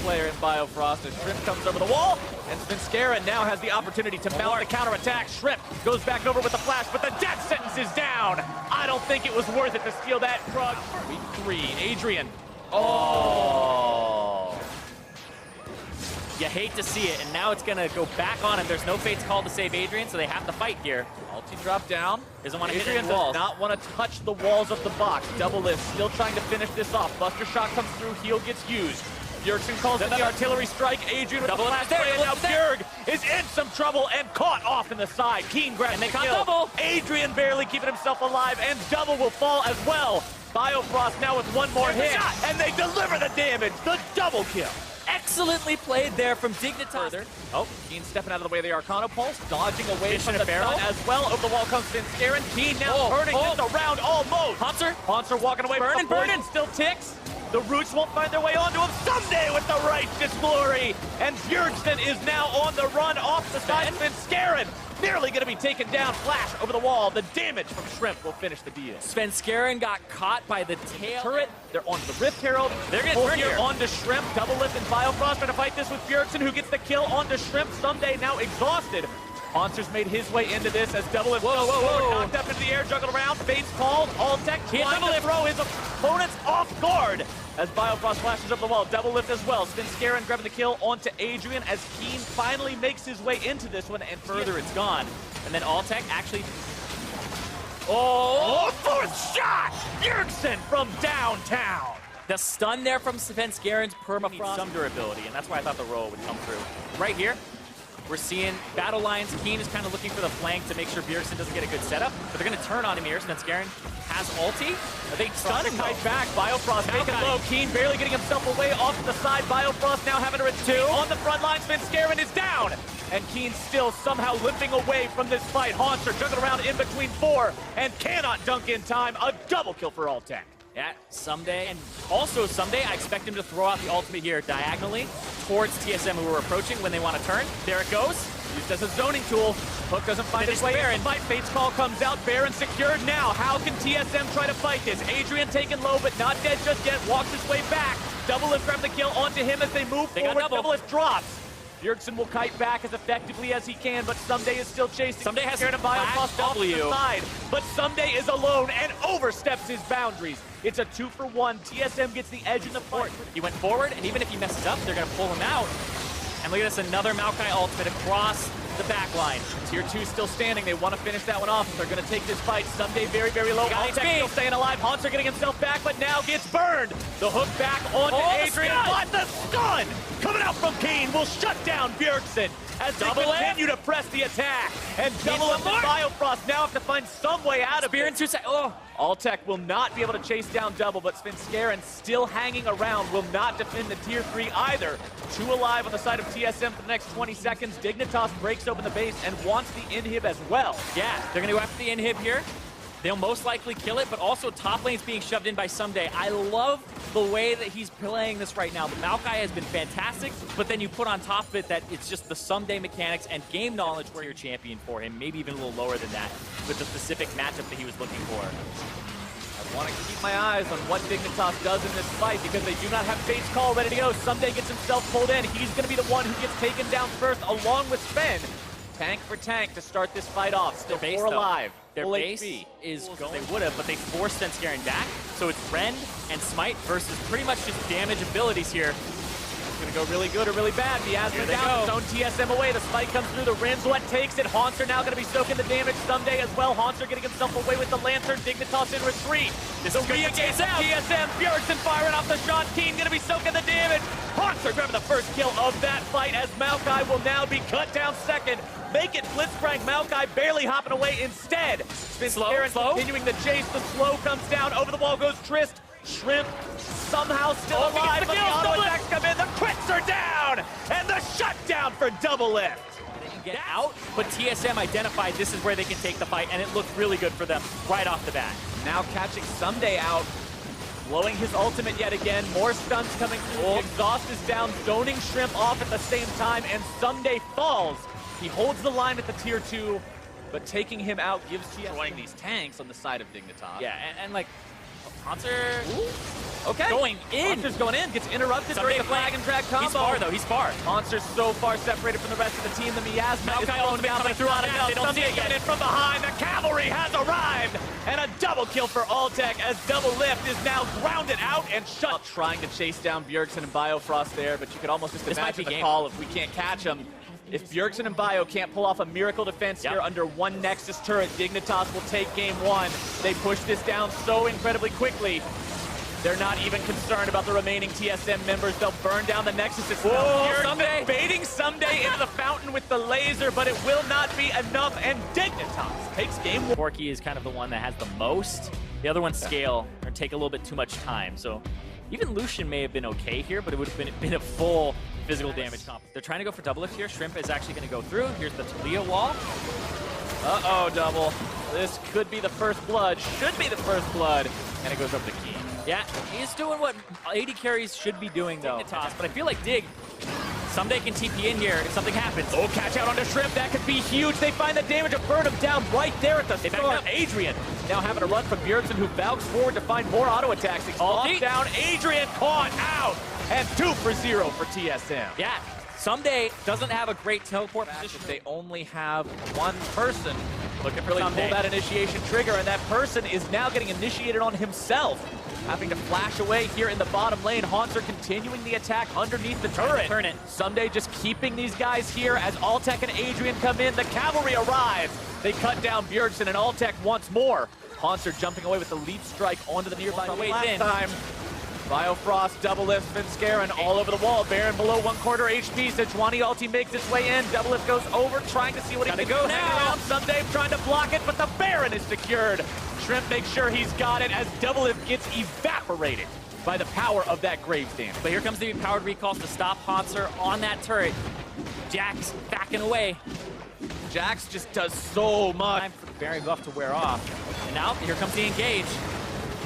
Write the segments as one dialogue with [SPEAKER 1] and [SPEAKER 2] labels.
[SPEAKER 1] player in Biofrost as Shrimp comes over the wall, and Svenskeren now has the opportunity to mount the counterattack. Shrimp goes back over with the flash, but the death sentence is down. I don't think it was worth it to steal that Krug. Week 3, Adrian. Oh.
[SPEAKER 2] You hate to see it, and now it's going to go back on him. There's no Fates called to save Adrian, so they have to fight here.
[SPEAKER 1] Ulti drop down.
[SPEAKER 2] Doesn't want to hit
[SPEAKER 1] Adrian
[SPEAKER 2] any walls.
[SPEAKER 1] does not want to touch the walls of the box. Double lift, still trying to finish this off. Buster shot comes through, heal gets used. Bjergsen calls in the artillery strike. Adrian with the flash play, and now Bjerg is in some trouble and caught off in the side. Keen grabs the kill.
[SPEAKER 2] Double.
[SPEAKER 1] Adrian barely keeping himself alive, and Double will fall as well. Biofrost now with one more hit, and they deliver the damage. The double kill.
[SPEAKER 2] Excellently played there from Dignitas.
[SPEAKER 1] Oh, Keen stepping out of the way of the Arcana Pulse, dodging away from the
[SPEAKER 2] barrel
[SPEAKER 1] stun as well. Over the wall comes Svenskeren. Keen now turning this around almost. Hanser walking away from the poison still ticks. The Roots won't find their way onto him someday with the Righteous Glory. And Bjergsen is now on the run off the side. Svenskeren nearly going to be taken down. Flash over the wall. The damage from Shrimp will finish the deal.
[SPEAKER 2] Svenskeren got caught by the tail.
[SPEAKER 1] Turret. They're onto the Rift Herald.
[SPEAKER 2] They're getting turned here.
[SPEAKER 1] Onto Shrimp. Double lift and Biofrost trying to fight this with Bjergsen, who gets the kill onto Shrimp. Someday now exhausted. Hanser's made his way into this as Double Lift knocked up into the air, juggled around. Fates called. Alltech trying to throw his opponents off guard as Biofrost flashes up the wall. Double lift as well. Svenskeren grabbing the kill onto Adrian as Keen finally makes his way into this one, and further it's gone.
[SPEAKER 2] And then Alltech actually...
[SPEAKER 1] Fourth shot! Bjergsen from downtown.
[SPEAKER 2] The stun there from Svenskeren's permafrost. Some durability, and that's why I thought the roll would come through. Right here, we're seeing battle lines. Keen is kind of looking for the flank to make sure Bjergsen doesn't get a good setup, but they're going to turn on him here. Svenskeren has ulti. Are they stunning kite back? Biofrost making low. Keen barely getting himself away off to the side. Biofrost now having to retreat on the front line. Svenskeren is down, and Keen still somehow limping away from this fight. Hanser juggling around in between 4 and cannot dunk in time. A double kill for Alltech. Yeah, someday, and also someday, I expect him to throw out the ultimate here diagonally towards TSM, who are approaching when they want to turn. There it goes. Used as a zoning tool. Hook doesn't find his way in. Fight. Fates call comes out. Baron secured now. How can TSM try to fight this? Adrian taken low, but not dead just yet. Walks his way back. Double lift grab the kill onto him as they move forward. Double lift drops. Bjergsen will kite back as effectively as he can, but Someday is still chasing. Someday has a Biofrost off the side, but Someday is alone and oversteps his boundaries. It's a 2-for-1. TSM gets the edge in the fight. He went forward, and even if he messes up, they're going to pull him out. And look at this, another Maokai ultimate across the back line. Tier 2 still standing. They want to finish that one off. They're going to take this fight. Someday very, very low. Alltech still staying alive. Hanser getting himself back, but now gets burned. The hook back onto Adrian, but the stun coming out from Keen will shut down Bjergsen as they continue to press the attack. And Double Lift and Biofrost now have to find some way out of it. Alltech will not be able to chase down Double, but Svenskeren still hanging around, will not defend the Tier 3 either. 2 alive on the side of TSM for the next 20 seconds. Dignitas breaks open the base and wants the inhib as well. Yeah, they're going to go after the inhib here. They'll most likely kill it, but also top lane's being shoved in by Someday. I love the way that he's playing this right now. The Maokai has been fantastic, but then you put on top of it that it's just the Someday mechanics and game knowledge where you're champion for him, maybe even a little lower than that with the specific matchup that he was looking for.
[SPEAKER 1] I want to keep my eyes on what Dignitas does in this fight because they do not have Fate's Call ready to go. Someday gets himself pulled in. He's going to be the one who gets taken down first along with Sven. Tank for tank to start this fight off. Still 4 alive.
[SPEAKER 2] Their base is going. They would have, but they forced Svenskeren back. So it's Rend and Smite versus pretty much just damage abilities here. It's going to go really good or really bad. Miasma down, his own TSM away. The Smite comes through. The Rind's what takes it. Hanser now going to be soaking the damage Someday as well. Hanser getting himself away with the Lantern. Dignitas in retreat. This is good for TSM. Bjergsen firing off the shot. Keen going to be soaking the damage. Hanser grabbing the first kill of that fight as Maokai will now be cut down second. Make it Blitzcrank. Maokai barely hopping away instead. Svenskeren continuing the chase. The slow comes down. Over the wall goes Trist. Shrimp somehow still alive, but the auto attacks come in. The crits are down, and the shutdown for Double Lift. They can get out, but TSM identified this is where they can take the fight, and it looked really good for them right off the bat.
[SPEAKER 1] Now catching Someday out, blowing his ultimate yet again. More stuns coming through. Exhaust is down, zoning Shrimp off at the same time, and Someday falls. He holds the line at the Tier 2, but taking him out gives TSM these tanks on the side of Dignitas.
[SPEAKER 2] Yeah, and like, Hanser
[SPEAKER 1] Okay.
[SPEAKER 2] Going in.
[SPEAKER 1] Haunter's going in, gets interrupted
[SPEAKER 2] Someday
[SPEAKER 1] during the flag and drag combo.
[SPEAKER 2] He's far, though. He's far.
[SPEAKER 1] Haunter's so far separated from the rest of the team. The miasma is
[SPEAKER 2] Maokai
[SPEAKER 1] thrown down, but through out enough.
[SPEAKER 2] They don't see
[SPEAKER 1] Someday
[SPEAKER 2] it yet.
[SPEAKER 1] coming in from behind. The cavalry has arrived. And a double kill for Altec as Double Lift is now grounded out and shut. Trying to chase down Bjergsen and Biofrost there, but you could almost just imagine the call if we can't catch him. If Bjergsen and Bio can't pull off a miracle defense here under one Nexus turret, Dignitas will take game one. They push this down so incredibly quickly. They're not even concerned about the remaining TSM members. They'll burn down the Nexus. It's Someday baiting Someday into the fountain with the laser, but it will not be enough, and Dignitas takes game one.
[SPEAKER 2] Porky is kind of the one that has the most. The other ones scale or take a little bit too much time. So even Lucian may have been okay here, but it would have been a full physical damage comp. They're trying to go for double lift here. Shrimp is actually going to go through. Here's the Talia wall.
[SPEAKER 1] Uh-oh, Double. This could be the first blood. Should be the first blood. And it goes up to Keen.
[SPEAKER 2] Yeah, he's doing what AD carries should be doing, though. Dignitas, but I feel like Dig someday can TP in here if something happens.
[SPEAKER 1] Oh, catch out onto Shrimp. That could be huge. They find the damage of burn him down right there at the start. Adrian now having to run from Bjergsen, who valks forward to find more auto attacks. Off down. Adrian caught out. And 2 for 0 for TSM.
[SPEAKER 2] Yeah, Someday doesn't have a great teleport position.
[SPEAKER 1] They only have one person looking to really pull that initiation trigger, and that person is now getting initiated on himself. Having to flash away here in the bottom lane. Haunter continuing the attack underneath the turret.
[SPEAKER 2] Turn it.
[SPEAKER 1] Someday just keeping these guys here as Altec and Adrian come in. The cavalry arrives. They cut down Bjergsen and Altec once more. Haunter jumping away with the leap strike onto the nearby lane. Time. Biofrost, Double Lift, Svenskeren all over the wall. Baron below 1/4 HP. Sejuani ulti makes its way in. Double Lift goes over, trying to see what he can go now. Someday trying to block it, but the Baron is secured. Shrimp makes sure he's got it as Double Lift gets evaporated by the power of that Graves damage.
[SPEAKER 2] But here comes the powered recalls to stop Haunter on that turret. Jax backing away.
[SPEAKER 1] Jax just does so much.
[SPEAKER 2] Time for the Baron buff to wear off. And now here comes the engage.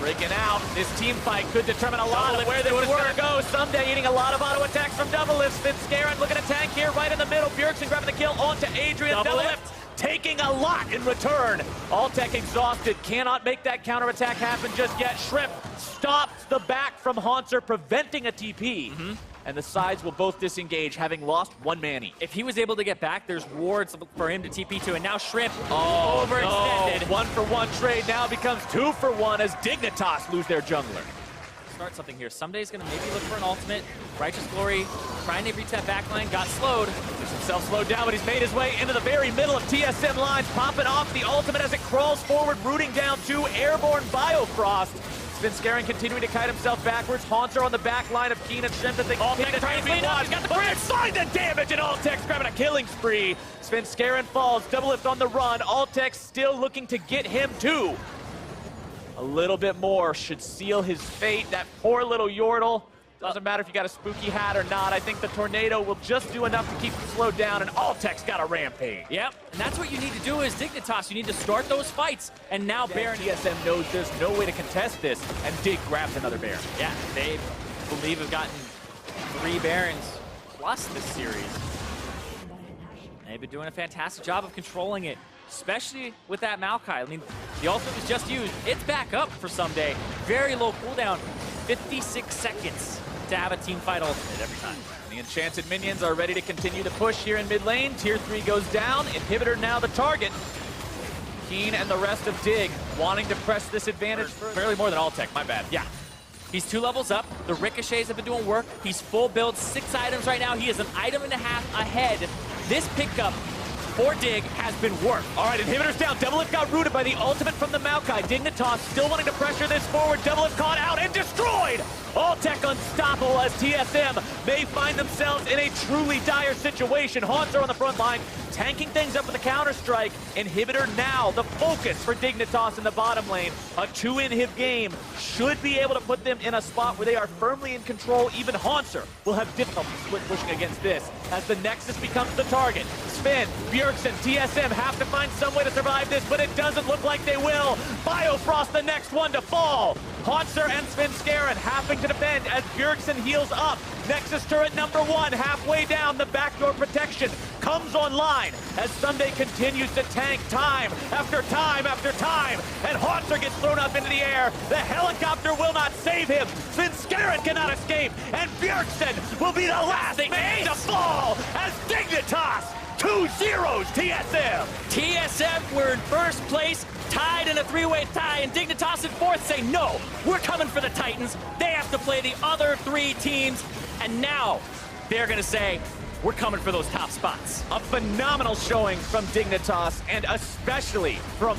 [SPEAKER 1] Breaking out. This team fight could determine a lot of where this is going to go. Someday eating a lot of auto attacks from Double Lift. Svenskeren looking to tank here right in the middle. Bjergsen grabbing the kill onto Adrian. Double Lift taking a lot in return. Altec exhausted. Cannot make that counterattack happen just yet. Shrimp stops the back from Haunter, preventing a TP. And the sides will both disengage, having lost one man each.
[SPEAKER 2] If he was able to get back, there's wards for him to TP to, and now Shrimp overextended.
[SPEAKER 1] No. 1-for-1 trade now becomes 2-for-1 as Dignitas lose their jungler.
[SPEAKER 2] Start something here. Someday's gonna maybe look for an ultimate. Righteous Glory trying to reach that backline, got slowed.
[SPEAKER 1] Gets himself slowed down, but he's made his way into the very middle of TSM lines, popping off the ultimate as it crawls forward, rooting down to airborne Biofrost. Svenskeren continuing to kite himself backwards. Haunter on the back line of Keen and Shrimp as they continue to try to clean up. He's got the bridge. Find the damage, and Altec's grabbing a killing spree. Svenskeren falls. Double Lift on the run. Altec still looking to get him too. A little bit more should seal his fate. That poor little Yordle. Doesn't matter if you got a spooky hat or not. I think the tornado will just do enough to keep him slowed down, and Altec's got a rampage.
[SPEAKER 2] Yep, and that's what you need to do as Dignitas. You need to start those fights, and now Baron.
[SPEAKER 1] TSM knows there's no way to contest this, and Dig grabs another Baron.
[SPEAKER 2] Yeah, they believe have gotten 3 Barons plus this series. They've been doing a fantastic job of controlling it, especially with that Maokai. I mean, the ultimate was just used. It's back up for Someday. Very low cooldown, 56 seconds to have a team fight ultimate every time.
[SPEAKER 1] The Enchanted minions are ready to continue the push here in mid lane. Tier 3 goes down. Inhibitor now the target. Keen and the rest of Dig wanting to press this advantage. Barely more than Altec, my bad.
[SPEAKER 2] Yeah. He's 2 levels up. The ricochets have been doing work. He's full build, 6 items right now. He is an item and a half ahead. This pickup for Dig has been worked. All right, Inhibitor's down. Double Lift got rooted by the ultimate from the Maokai. Dignitas still wanting to pressure this forward. Double Lift caught out and destroyed. Altec unstoppable as TSM may find themselves in a truly dire situation. Haunter on the front line, tanking things up with a counter-strike. Inhibitor now the focus for Dignitas in the bottom lane. A 2-inhib game should be able to put them in a spot where they are firmly in control. Even Haunter will have difficulty split pushing against this as the Nexus becomes the target. Sven, Bjergsen, TSM have to find some way to survive this, but it doesn't look like they will. Biofrost the next one to fall.
[SPEAKER 1] Haunter and Svenskeren having to defend as Bjergsen heals up. Nexus turret number 1 halfway down. The backdoor protection comes online as Sunday continues to tank time after time after time. And Haunter gets thrown up into the air. The helicopter will not save him. Svenskeren cannot escape. And Bjergsen will be the last man to fall as Dignitas 2-0 TSM.
[SPEAKER 2] TSM, we're in first place, tied in a three-way tie, and Dignitas in fourth say, no, we're coming for the Titans. They have to play the other 3 teams, and now they're going to say, we're coming for those top spots.
[SPEAKER 1] A phenomenal showing from Dignitas, and especially from